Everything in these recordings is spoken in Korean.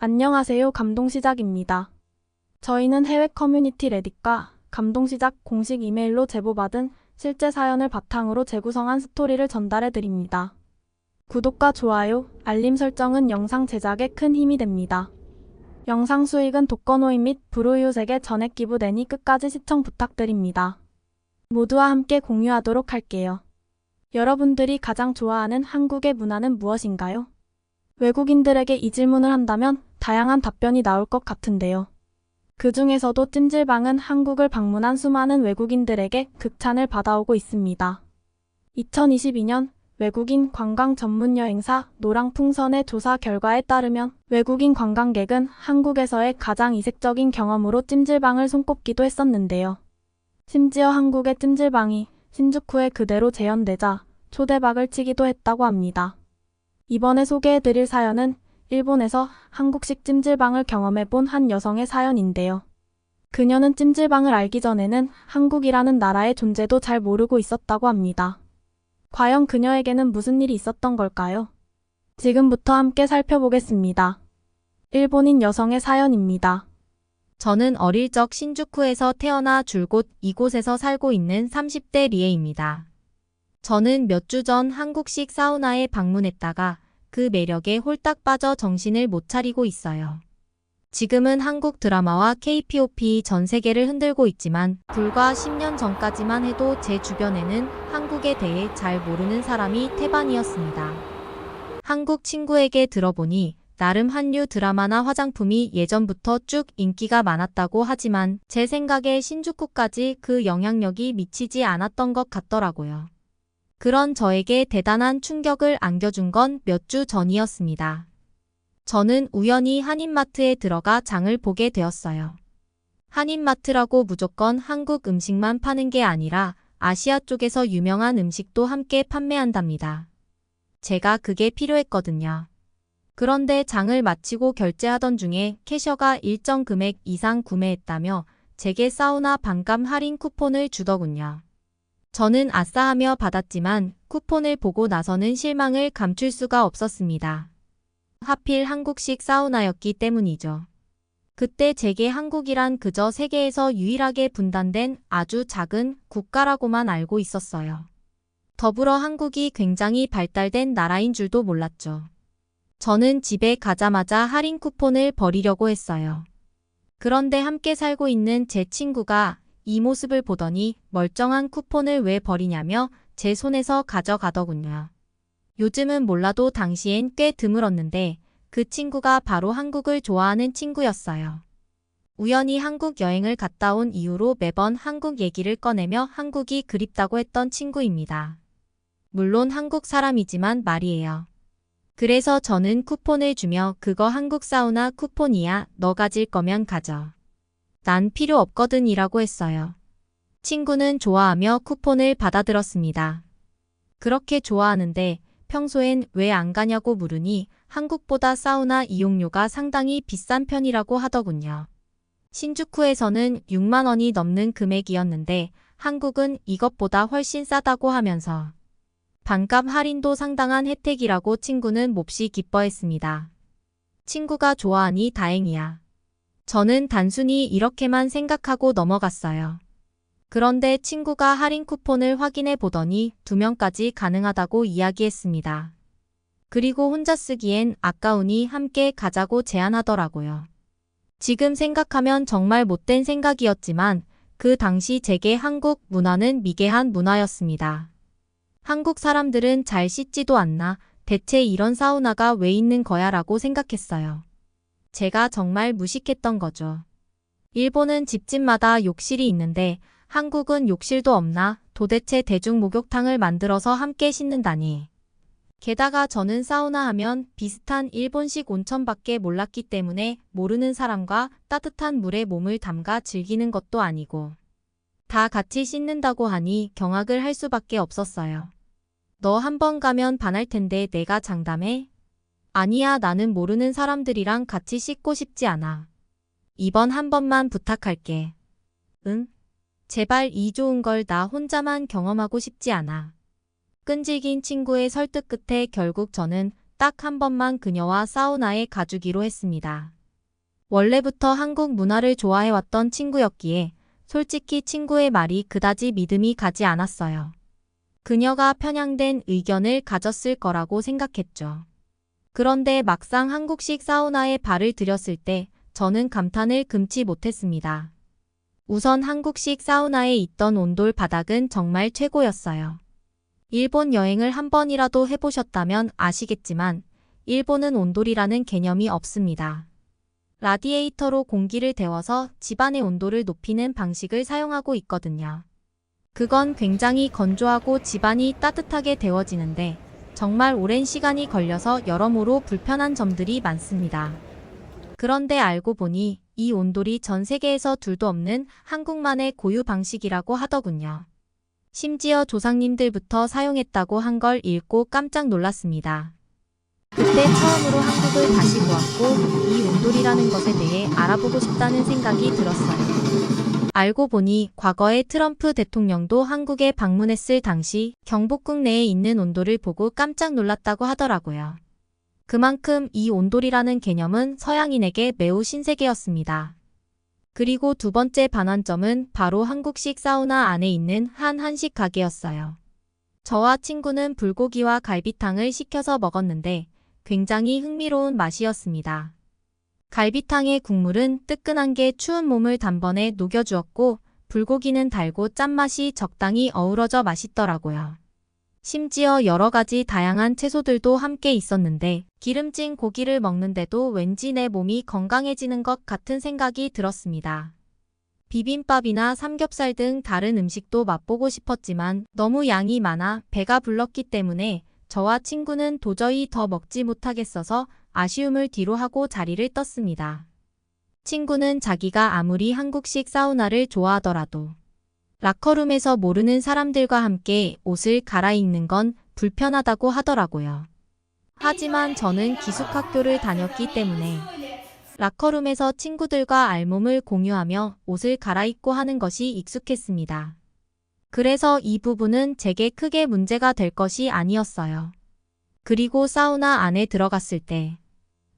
안녕하세요. 감동시작입니다. 저희는 해외 커뮤니티 레딧과 감동시작 공식 이메일로 제보받은 실제 사연을 바탕으로 재구성한 스토리를 전달해 드립니다. 구독과 좋아요, 알림 설정은 영상 제작에 큰 힘이 됩니다. 영상 수익은 독거노인 및 불우이웃에게 전액 기부되니 끝까지 시청 부탁드립니다. 모두와 함께 공유하도록 할게요. 여러분들이 가장 좋아하는 한국의 문화는 무엇인가요? 외국인들에게 이 질문을 한다면 다양한 답변이 나올 것 같은데요. 그 중에서도 찜질방은 한국을 방문한 수많은 외국인들에게 극찬을 받아오고 있습니다. 2022년 외국인 관광 전문 여행사 노랑풍선의 조사 결과에 따르면 외국인 관광객은 한국에서의 가장 이색적인 경험으로 찜질방을 손꼽기도 했었는데요. 심지어 한국의 찜질방이 신주쿠에 그대로 재현되자 초대박을 치기도 했다고 합니다. 이번에 소개해드릴 사연은 일본에서 한국식 찜질방을 경험해본 한 여성의 사연인데요. 그녀는 찜질방을 알기 전에는 한국이라는 나라의 존재도 잘 모르고 있었다고 합니다. 과연 그녀에게는 무슨 일이 있었던 걸까요? 지금부터 함께 살펴보겠습니다. 일본인 여성의 사연입니다. 저는 어릴 적 신주쿠에서 태어나 줄곧 이곳에서 살고 있는 30대 리에입니다. 저는 몇 주 전 한국식 사우나에 방문했다가 그 매력에 홀딱 빠져 정신을 못 차리고 있어요. 지금은 한국 드라마와 K-POP 전 세계를 흔들고 있지만 불과 10년 전까지만 해도 제 주변에는 한국에 대해 잘 모르는 사람이 태반이었습니다. 한국 친구에게 들어보니 나름 한류 드라마나 화장품이 예전부터 쭉 인기가 많았다고 하지만 제 생각에 신주쿠까지 그 영향력이 미치지 않았던 것 같더라고요. 그런 저에게 대단한 충격을 안겨준 건 몇 주 전이었습니다. 저는 우연히 한인마트에 들어가 장을 보게 되었어요. 한인마트라고 무조건 한국 음식만 파는 게 아니라 아시아 쪽에서 유명한 음식도 함께 판매한답니다. 제가 그게 필요했거든요. 그런데 장을 마치고 결제하던 중에 캐셔가 일정 금액 이상 구매했다며 제게 사우나 반값 할인 쿠폰을 주더군요. 저는 아싸하며 받았지만 쿠폰을 보고 나서는 실망을 감출 수가 없었습니다. 하필 한국식 사우나였기 때문이죠. 그때 제게 한국이란 그저 세계에서 유일하게 분단된 아주 작은 국가라고만 알고 있었어요. 더불어 한국이 굉장히 발달된 나라인 줄도 몰랐죠. 저는 집에 가자마자 할인 쿠폰을 버리려고 했어요. 그런데 함께 살고 있는 제 친구가 이 모습을 보더니 멀쩡한 쿠폰을 왜 버리냐며 제 손에서 가져가더군요. 요즘은 몰라도 당시엔 꽤 드물었는데 그 친구가 바로 한국을 좋아하는 친구였어요. 우연히 한국 여행을 갔다 온 이후로 매번 한국 얘기를 꺼내며 한국이 그립다고 했던 친구입니다. 물론 한국 사람이지만 말이에요. 그래서 저는 쿠폰을 주며 그거 한국 사우나 쿠폰이야. 너 가질 거면 가져. 난 필요 없거든 이라고 했어요. 친구는 좋아하며 쿠폰을 받아들었습니다. 그렇게 좋아하는데 평소엔 왜 안 가냐고 물으니 한국보다 사우나 이용료가 상당히 비싼 편이라고 하더군요. 신주쿠에서는 6만 원이 넘는 금액이었는데 한국은 이것보다 훨씬 싸다고 하면서 반값 할인도 상당한 혜택이라고 친구는 몹시 기뻐했습니다. 친구가 좋아하니 다행이야. 저는 단순히 이렇게만 생각하고 넘어갔어요. 그런데 친구가 할인 쿠폰을 확인해 보더니 2명까지 가능하다고 이야기했습니다. 그리고 혼자 쓰기엔 아까우니 함께 가자고 제안하더라고요. 지금 생각하면 정말 못된 생각이었지만 그 당시 제게 한국 문화는 미개한 문화였습니다. 한국 사람들은 잘 씻지도 않나 대체 이런 사우나가 왜 있는 거야 라고 생각했어요. 제가 정말 무식했던 거죠. 일본은 집집마다 욕실이 있는데 한국은 욕실도 없나 도대체 대중 목욕탕을 만들어서 함께 씻는다니. 게다가 저는 사우나 하면 비슷한 일본식 온천밖에 몰랐기 때문에 모르는 사람과 따뜻한 물에 몸을 담가 즐기는 것도 아니고 다 같이 씻는다고 하니 경악을 할 수밖에 없었어요. 너 한 번 가면 반할 텐데 내가 장담해? 아니야, 나는 모르는 사람들이랑 같이 씻고 싶지 않아. 이번 한 번만 부탁할게. 응? 제발 이 좋은 걸 나 혼자만 경험하고 싶지 않아. 끈질긴 친구의 설득 끝에 결국 저는 딱 한 번만 그녀와 사우나에 가주기로 했습니다. 원래부터 한국 문화를 좋아해왔던 친구였기에 솔직히 친구의 말이 그다지 믿음이 가지 않았어요. 그녀가 편향된 의견을 가졌을 거라고 생각했죠. 그런데 막상 한국식 사우나에 발을 들였을 때 저는 감탄을 금치 못했습니다. 우선 한국식 사우나에 있던 온돌 바닥은 정말 최고였어요. 일본 여행을 한 번이라도 해보셨다면 아시겠지만 일본은 온돌이라는 개념이 없습니다. 라디에이터로 공기를 데워서 집안의 온도를 높이는 방식을 사용하고 있거든요. 그건 굉장히 건조하고 집안이 따뜻하게 데워지는데 정말 오랜 시간이 걸려서 여러모로 불편한 점들이 많습니다. 그런데 알고 보니 이 온돌이 전 세계에서 둘도 없는 한국만의 고유 방식이라고 하더군요. 심지어 조상님들부터 사용했다고 한 걸 읽고 깜짝 놀랐습니다. 그때 처음으로 한국을 다시 보았고 이 온돌이라는 것에 대해 알아보고 싶다는 생각이 들었어요. 알고 보니 과거에 트럼프 대통령도 한국에 방문했을 당시 경복궁 내에 있는 온돌을 보고 깜짝 놀랐다고 하더라고요. 그만큼 이 온돌이라는 개념은 서양인에게 매우 신세계였습니다. 그리고 두 번째 반환점은 바로 한국식 사우나 안에 있는 한 한식 가게였어요. 저와 친구는 불고기와 갈비탕을 시켜서 먹었는데 굉장히 흥미로운 맛이었습니다. 갈비탕의 국물은 뜨끈한 게 추운 몸을 단번에 녹여주었고 불고기는 달고 짠맛이 적당히 어우러져 맛있더라고요. 심지어 여러 가지 다양한 채소들도 함께 있었는데 기름진 고기를 먹는데도 왠지 내 몸이 건강해지는 것 같은 생각이 들었습니다. 비빔밥이나 삼겹살 등 다른 음식도 맛보고 싶었지만 너무 양이 많아 배가 불렀기 때문에 저와 친구는 도저히 더 먹지 못하겠어서 아쉬움을 뒤로 하고 자리를 떴습니다. 친구는 자기가 아무리 한국식 사우나를 좋아하더라도 라커룸에서 모르는 사람들과 함께 옷을 갈아입는 건 불편하다고 하더라고요. 하지만 저는 기숙학교를 다녔기 때문에 라커룸에서 친구들과 알몸을 공유하며 옷을 갈아입고 하는 것이 익숙했습니다. 그래서 이 부분은 제게 크게 문제가 될 것이 아니었어요. 그리고 사우나 안에 들어갔을 때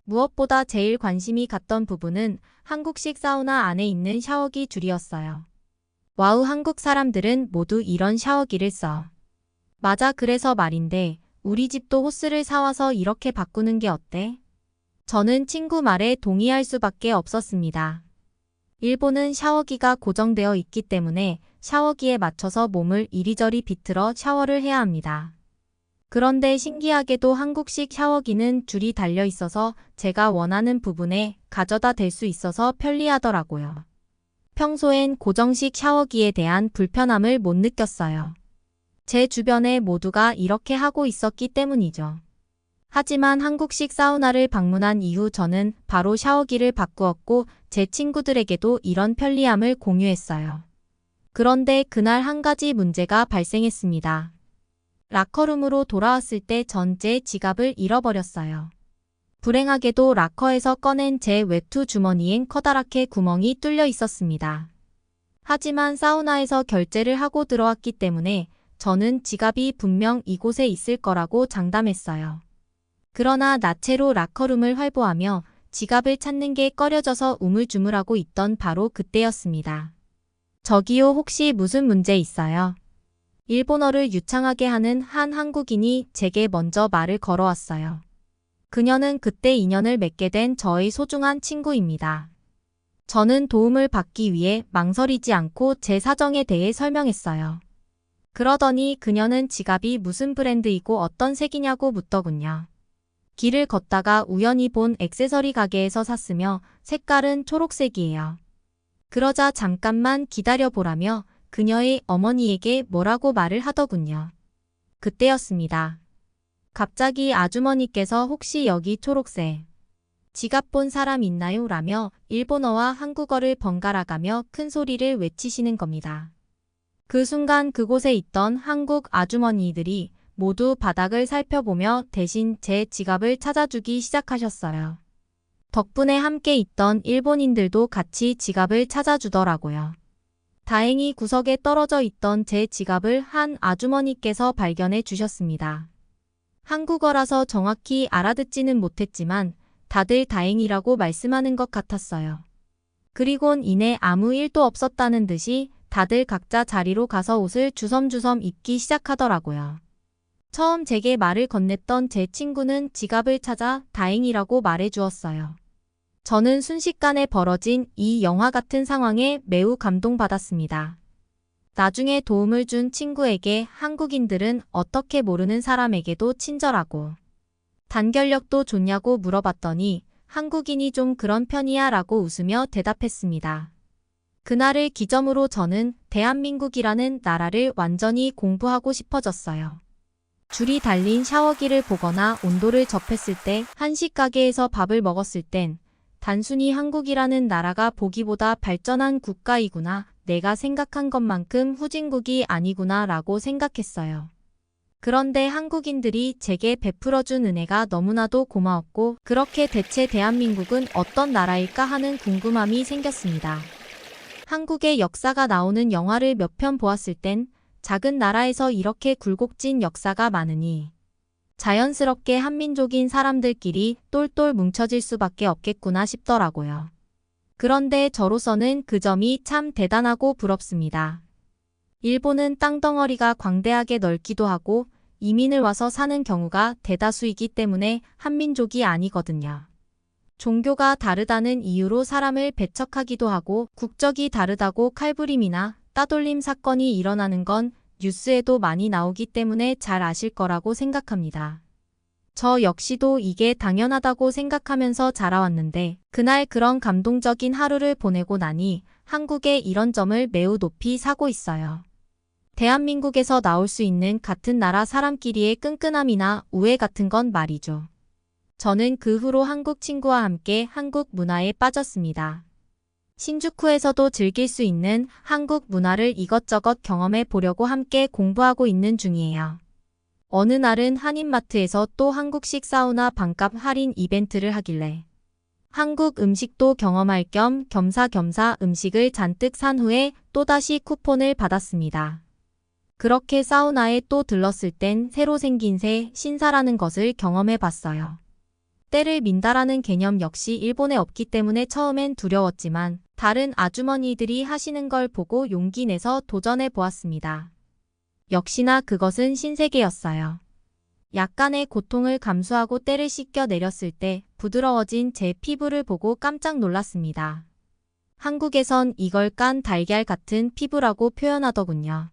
무엇보다 제일 관심이 갔던 부분은 한국식 사우나 안에 있는 샤워기 줄이었어요. 와우, 한국 사람들은 모두 이런 샤워기를 써. 맞아, 그래서 말인데 우리 집도 호스를 사와서 이렇게 바꾸는 게 어때? 저는 친구 말에 동의할 수밖에 없었습니다. 일본은 샤워기가 고정되어 있기 때문에 샤워기에 맞춰서 몸을 이리저리 비틀어 샤워를 해야 합니다. 그런데 신기하게도 한국식 샤워기는 줄이 달려 있어서 제가 원하는 부분에 가져다 댈 수 있어서 편리하더라고요. 평소엔 고정식 샤워기에 대한 불편함을 못 느꼈어요. 제 주변에 모두가 이렇게 하고 있었기 때문이죠. 하지만 한국식 사우나를 방문한 이후 저는 바로 샤워기를 바꾸었고 제 친구들에게도 이런 편리함을 공유했어요. 그런데 그날 한 가지 문제가 발생했습니다. 라커룸으로 돌아왔을 때 전 제 지갑을 잃어버렸어요. 불행하게도 라커에서 꺼낸 제 외투 주머니엔 커다랗게 구멍이 뚫려 있었습니다. 하지만 사우나에서 결제를 하고 들어왔기 때문에 저는 지갑이 분명 이곳에 있을 거라고 장담했어요. 그러나 나체로 라커룸을 활보하며 지갑을 찾는 게 꺼려져서 우물쭈물하고 있던 바로 그때였습니다. 저기요, 혹시 무슨 문제 있어요? 일본어를 유창하게 하는 한 한국인이 제게 먼저 말을 걸어왔어요. 그녀는 그때 인연을 맺게 된 저의 소중한 친구입니다. 저는 도움을 받기 위해 망설이지 않고 제 사정에 대해 설명했어요. 그러더니 그녀는 지갑이 무슨 브랜드이고 어떤 색이냐고 묻더군요. 길을 걷다가 우연히 본 액세서리 가게에서 샀으며 색깔은 초록색이에요. 그러자 잠깐만 기다려보라며 그녀의 어머니에게 뭐라고 말을 하더군요. 그때였습니다. 갑자기 아주머니께서 혹시 여기 초록색 지갑 본 사람 있나요? 라며 일본어와 한국어를 번갈아가며 큰 소리를 외치시는 겁니다. 그 순간 그곳에 있던 한국 아주머니들이 모두 바닥을 살펴보며 대신 제 지갑을 찾아주기 시작하셨어요. 덕분에 함께 있던 일본인들도 같이 지갑을 찾아주더라고요. 다행히 구석에 떨어져 있던 제 지갑을 한 아주머니께서 발견해 주셨습니다. 한국어라서 정확히 알아듣지는 못했지만 다들 다행이라고 말씀하는 것 같았어요. 그리곤 이내 아무 일도 없었다는 듯이 다들 각자 자리로 가서 옷을 주섬주섬 입기 시작하더라고요. 처음 제게 말을 건넸던 제 친구는 지갑을 찾아 다행이라고 말해주었어요. 저는 순식간에 벌어진 이 영화 같은 상황에 매우 감동받았습니다. 나중에 도움을 준 친구에게 한국인들은 어떻게 모르는 사람에게도 친절하고 단결력도 좋냐고 물어봤더니 한국인이 좀 그런 편이야 라고 웃으며 대답했습니다. 그날을 기점으로 저는 대한민국이라는 나라를 완전히 공부하고 싶어졌어요. 줄이 달린 샤워기를 보거나 온도를 접했을 때, 한식 가게에서 밥을 먹었을 땐 단순히 한국이라는 나라가 보기보다 발전한 국가이구나, 내가 생각한 것만큼 후진국이 아니구나 라고 생각했어요. 그런데 한국인들이 제게 베풀어준 은혜가 너무나도 고마웠고, 그렇게 대체 대한민국은 어떤 나라일까 하는 궁금함이 생겼습니다. 한국의 역사가 나오는 영화를 몇 편 보았을 땐 작은 나라에서 이렇게 굴곡진 역사가 많으니 자연스럽게 한민족인 사람들끼리 똘똘 뭉쳐질 수밖에 없겠구나 싶더라고요. 그런데 저로서는 그 점이 참 대단하고 부럽습니다. 일본은 땅덩어리가 광대하게 넓기도 하고 이민을 와서 사는 경우가 대다수이기 때문에 한민족이 아니거든요. 종교가 다르다는 이유로 사람을 배척하기도 하고 국적이 다르다고 칼부림이나 따돌림 사건이 일어나는 건 뉴스에도 많이 나오기 때문에 잘 아실 거라고 생각합니다. 저 역시도 이게 당연하다고 생각하면서 자라왔는데 그날 그런 감동적인 하루를 보내고 나니 한국의 이런 점을 매우 높이 사고 있어요. 대한민국에서 나올 수 있는 같은 나라 사람끼리의 끈끈함이나 우애 같은 건 말이죠. 저는 그 후로 한국 친구와 함께 한국 문화에 빠졌습니다. 신주쿠에서도 즐길 수 있는 한국 문화를 이것저것 경험해 보려고 함께 공부하고 있는 중이에요. 어느 날은 한인마트에서 또 한국식 사우나 반값 할인 이벤트를 하길래 한국 음식도 경험할 겸 겸사겸사 음식을 잔뜩 산 후에 또다시 쿠폰을 받았습니다. 그렇게 사우나에 또 들렀을 땐 새로 생긴 새 신사라는 것을 경험해 봤어요. 때를 민다라는 개념 역시 일본에 없기 때문에 처음엔 두려웠지만 다른 아주머니들이 하시는 걸 보고 용기 내서 도전해 보았습니다. 역시나 그것은 신세계였어요. 약간의 고통을 감수하고 때를 씻겨 내렸을 때 부드러워진 제 피부를 보고 깜짝 놀랐습니다. 한국에선 이걸 깐 달걀 같은 피부라고 표현하더군요.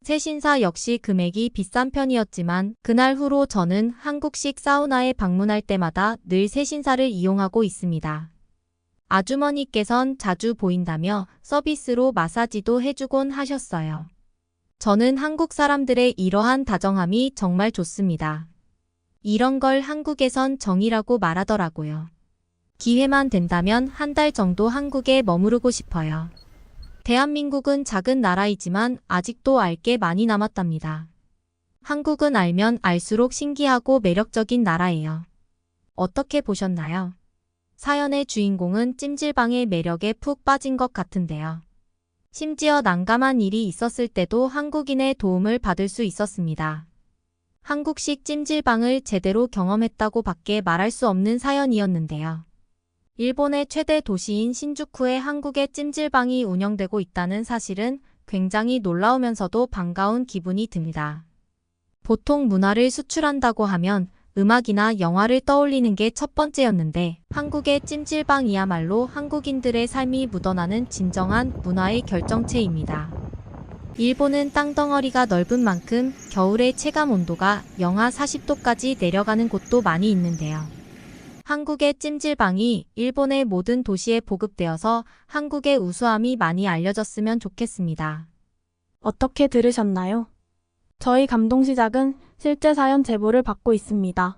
새신사 역시 금액이 비싼 편이었지만 그날 후로 저는 한국식 사우나에 방문할 때마다 늘 새신사를 이용하고 있습니다. 아주머니께선 자주 보인다며 서비스로 마사지도 해주곤 하셨어요. 저는 한국 사람들의 이러한 다정함이 정말 좋습니다. 이런 걸 한국에선 정이라고 말하더라고요. 기회만 된다면 한 달 정도 한국에 머무르고 싶어요. 대한민국은 작은 나라이지만 아직도 알 게 많이 남았답니다. 한국은 알면 알수록 신기하고 매력적인 나라예요. 어떻게 보셨나요? 사연의 주인공은 찜질방의 매력에 푹 빠진 것 같은데요. 심지어 난감한 일이 있었을 때도 한국인의 도움을 받을 수 있었습니다. 한국식 찜질방을 제대로 경험했다고 밖에 말할 수 없는 사연이었는데요. 일본의 최대 도시인 신주쿠에 한국의 찜질방이 운영되고 있다는 사실은 굉장히 놀라우면서도 반가운 기분이 듭니다. 보통 문화를 수출한다고 하면 음악이나 영화를 떠올리는 게 첫 번째였는데 한국의 찜질방이야말로 한국인들의 삶이 묻어나는 진정한 문화의 결정체입니다. 일본은 땅덩어리가 넓은 만큼 겨울의 체감 온도가 영하 40도까지 내려가는 곳도 많이 있는데요. 한국의 찜질방이 일본의 모든 도시에 보급되어서 한국의 우수함이 많이 알려졌으면 좋겠습니다. 어떻게 들으셨나요? 저희 감동시작은 실제 사연 제보를 받고 있습니다.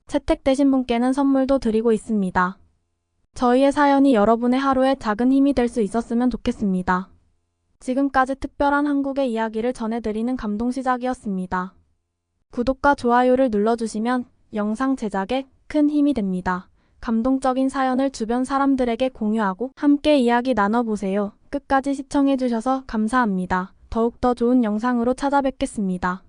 채택되신 분께는 선물도 드리고 있습니다. 저희의 사연이 여러분의 하루에 작은 힘이 될 수 있었으면 좋겠습니다. 지금까지 특별한 한국의 이야기를 전해드리는 감동시작이었습니다. 구독과 좋아요를 눌러주시면 영상 제작에 큰 힘이 됩니다. 감동적인 사연을 주변 사람들에게 공유하고 함께 이야기 나눠보세요. 끝까지 시청해주셔서 감사합니다. 더욱더 좋은 영상으로 찾아뵙겠습니다.